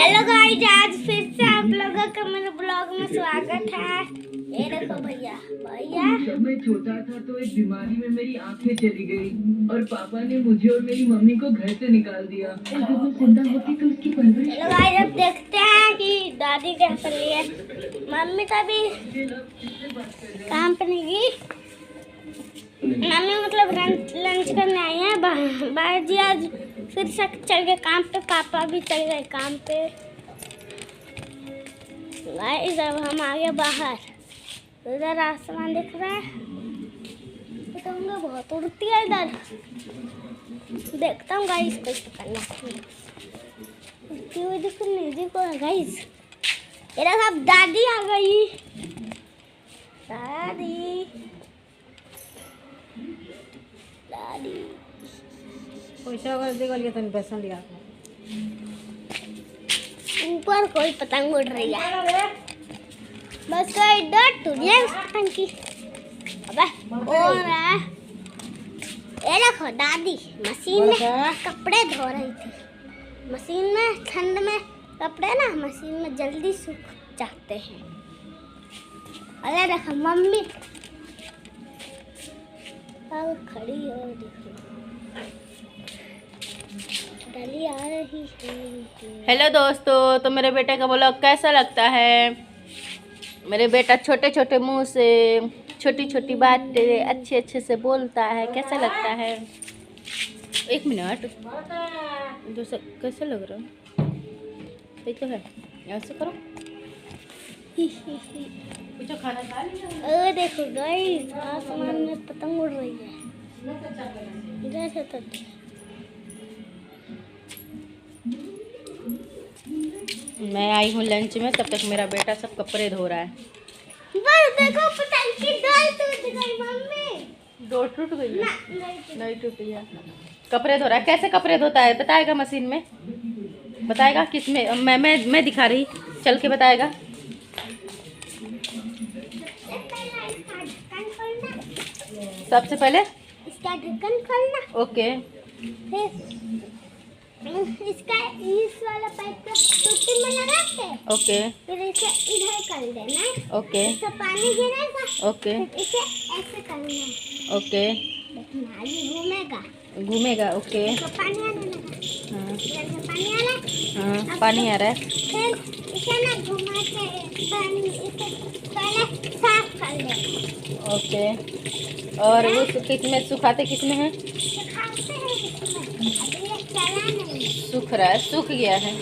Hello guys, आज फिर से आप लोगों का मेरे ब्लॉग में स्वागत है। ये देखो भैया जब मैं छोटा था तो एक बीमारी में मेरी आंखें चली गई और पापा ने मुझे और मेरी मम्मी को घर से निकाल दिया। जब मैं जिंदा होती तो उसकी परवरिश। हेलो गाइस, अब देखते हैं कि दादी क्या कर रही है। मम्मी तो अभी काम पे नहीं गई। मम्मी मतलब लंच करने आई है। बाजी आज फिर से चल गए काम पे, पापा भी चल गए काम पे। गाइस अब हम आ गए बाहर, उधर आसमान दिख रहा है। पतंग बहुत उड़ती है इधर। देखता हूँ गाइस, कोई पकड़ना उड़ती हुई दिख नहीं देखो गाइस। ये देखो अब दादी आ गई। दादी दादी पैसा अगर दे गलिए तो पैसा लिया ऊपर कोई पतंग उड़ रही है। बस कोई डर तो नहीं है उस पतंग की। अबे और है, ये देखो दादी मशीन में कपड़े धो रही थी। मशीन में ठंड में कपड़े ना मशीन में जल्दी सूख जाते हैं। अरे देखो मम्मी अब खड़ी है, देखो डली आ रही है। हेलो दोस्तों, तो मेरे बेटे का ब्लॉग कैसा लगता है? मेरे बेटा छोटे छोटे मुंह से छोटी छोटी बातें अच्छे अच्छे से बोलता है, कैसा लगता है? एक मिनट, दूसरा कैसे लग रहा है? तो है ऐसे करो। कुछ खाना खा लिया? देखो गाइस, आसमान में पतंग उड़ रही है। इधर से तो मैं आई हूँ लंच में, तब तक मेरा बेटा सब कपड़े धो रहा है। बस देखो पतंग की डोर टूट गई मम्मी। डोर टूट गई है? नहीं नहीं टूटी है। कपड़े धो रहा है। कैसे कपड़े धोता है बताएगा? मशीन में बताएगा? किस में? मैं दिखा रही, चल के बताएगा। सबसे पहले इसका ढक्कन खोलना, ओके, फिर इसका इस वाला पाइप को टूटी में लगा के ओके, फिर इसे इधर कर देना। ओके, इससे पानी गिरेगा, ओके, फिर इसे ऐसे करना है। ओके, देखना ये घूमेगा, घूमेगा, ओके, तो पानी आने लगा। हाँ, इधर से पानी आ रहा है। हाँ, पानी आ रहा है। फिर इसे ना घुमा के पानी इसे पहले साफ कर देना। ओके, और वो किसमें सुखाते किसमें है? सुखाते हैं इसमें, अभी ये चला नहीं। सूख रहा है, सूख गया है।